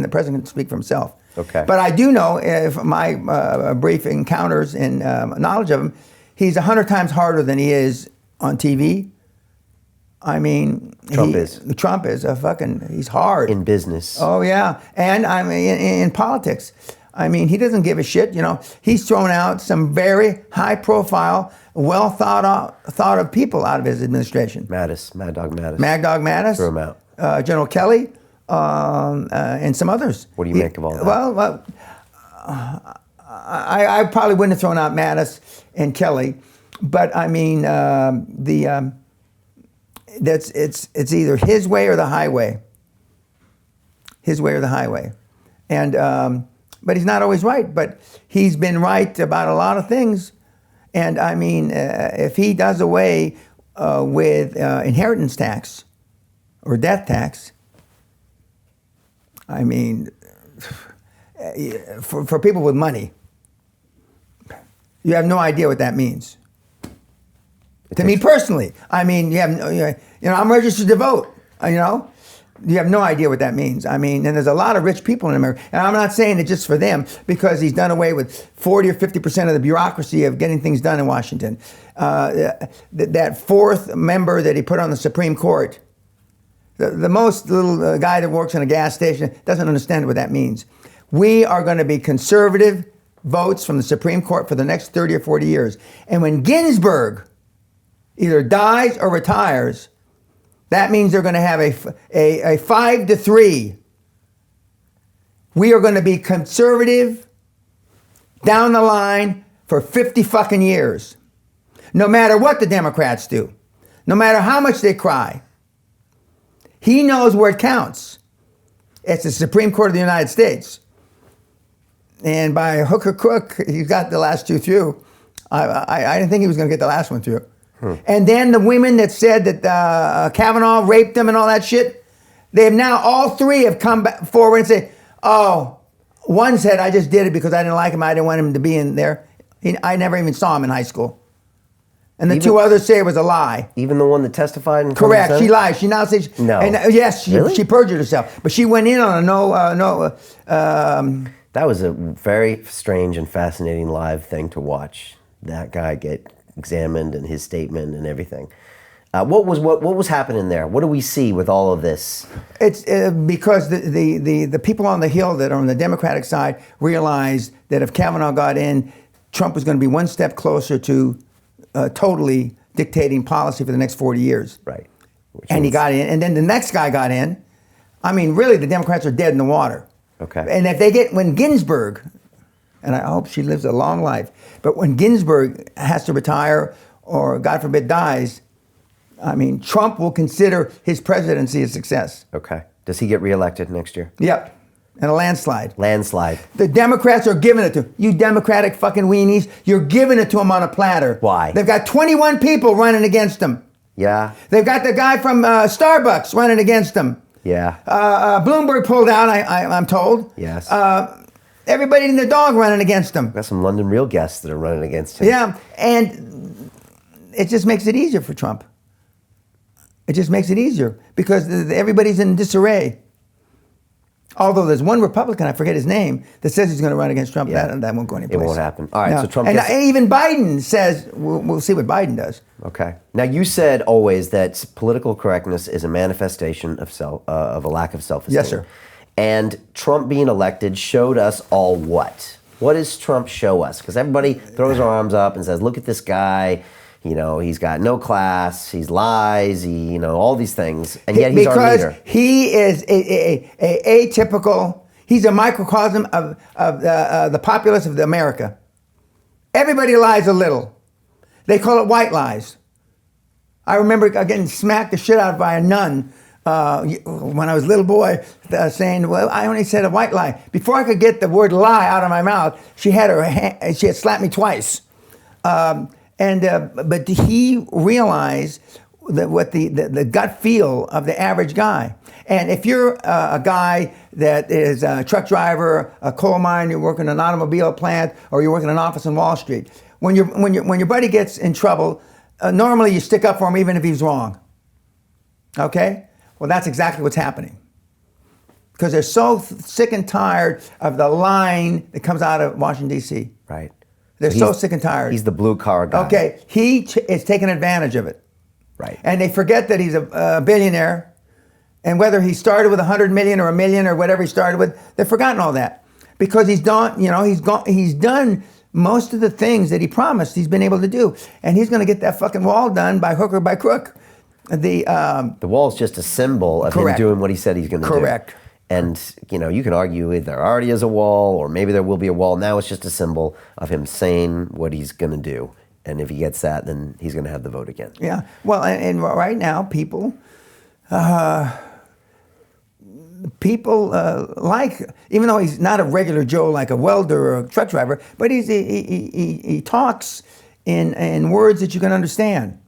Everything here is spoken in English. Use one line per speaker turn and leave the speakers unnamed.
the president can speak for himself.
Okay.
But I do know, if my brief encounters and knowledge of him, he's 100 times harder than he is on TV. I mean, Trump is he's hard.
In business.
Oh, yeah. And I mean, in politics. I mean, he doesn't give a shit, you know. He's thrown out some very high profile, well thought of people out of his administration.
Mad Dog Mattis.
Mad Dog Mattis.
Throw him out.
General Kelly, and some others.
What do you make of all that?
Well, I probably wouldn't have thrown out Mattis and Kelly, but I mean, it's either his way or the highway. His way or the highway, and but he's not always right. But he's been right about a lot of things, and I mean, if he does away with inheritance tax or death tax, I mean, for people with money, you have no idea what that means. To me personally, I mean, I'm registered to vote. You have no idea what that means. I mean, and there's a lot of rich people in America, and I'm not saying it just for them, because he's done away with 40 or 50% of the bureaucracy of getting things done in Washington. That fourth member that he put on the Supreme Court, the most little guy that works in a gas station, doesn't understand what that means. We are going to be conservative votes from the Supreme Court for the next 30 or 40 years. And when Ginsburg either dies or retires, that means they're going to have a 5-3. We are going to be conservative down the line for 50 fucking years. No matter what the Democrats do. No matter how much they cry. He knows where it counts. It's the Supreme Court of the United States. And by hook or crook, he got the last two through. I didn't think he was going to get the last one through. And then the women that said that Kavanaugh raped them and all that shit, they have now, all three have come back forward and said, oh, one said, I just did it because I didn't like him. I didn't want him to be in there. I never even saw him in high school. And the two others say it was a lie.
Even the one that testified in
Correct. She lied. She now says...
No.
And, yes, she perjured herself. But she went in on a
that was a very strange and fascinating live thing to watch. That guy get examined and his statement and everything. What was happening there? What do we see with all of this?
It's because the people on the Hill that are on the Democratic side realized that if Kavanaugh got in, Trump was going to be one step closer to totally dictating policy for the next 40 years.
Right.
He got in, and then the next guy got in. I mean, really, the Democrats are dead in the water.
Okay.
And if when Ginsburg, and I hope she lives a long life, but when Ginsburg has to retire or, God forbid, dies, I mean, Trump will consider his presidency a success.
Okay. Does he get reelected next year?
Yep. And a landslide.
Landslide.
The Democrats are giving it to him. You Democratic fucking weenies, you're giving it to him on a platter.
Why?
They've got 21 people running against him.
Yeah.
They've got the guy from Starbucks running against him.
Yeah.
Bloomberg pulled out, I'm told.
Yes.
Everybody and their dog running against him.
Got some London Real guests that are running against him.
Yeah, and it just makes it easier for Trump. It just makes it easier because everybody's in disarray. Although there's one Republican, I forget his name, that says he's going to run against Trump.
Yeah.
That won't go anyplace.
It won't happen. All right,
no.
so Trump
and
gets...
even Biden says, we'll see what Biden does.
Okay. Now, you said always that political correctness is a manifestation of a lack of self-esteem.
Yes, sir.
And Trump being elected showed us all what? What does Trump show us? Because everybody throws their arms up and says, look at this guy. You know, he's got no class, he lies, all these things. And yet he's our leader.
Because he is atypical, he's a microcosm of the populace of America. Everybody lies a little. They call it white lies. I remember getting smacked the shit out by a nun when I was a little boy, saying, well, I only said a white lie. Before I could get the word lie out of my mouth, she had slapped me twice. But he realized that what the gut feel of the average guy. And if you're a guy that is a truck driver, a coal mine, you're working in an automobile plant, or you're working in an office on Wall Street, when your buddy gets in trouble, normally you stick up for him even if he's wrong. Okay? Well, that's exactly what's happening. because they're so sick and tired of the lying that comes out of Washington, D.C.
Right.
They're so sick and tired.
He's the blue collar guy.
Okay, he is taking advantage of it.
Right.
And they forget that he's a billionaire, and whether he started with 100 million or a million or whatever he started with, they've forgotten all that because he's done. He's done most of the things that he promised. He's been able to do, and he's going to get that fucking wall done by hook or by crook. The
wall's just a symbol of him doing what he said he's going to do.
Correct.
And, you can argue there already is a wall or maybe there will be a wall. Now it's just a symbol of him saying what he's going to do. And if he gets that, then he's going to have the vote again.
Yeah. Well, and right now, people like, even though he's not a regular Joe like a welder or a truck driver, but he talks in words that you can understand.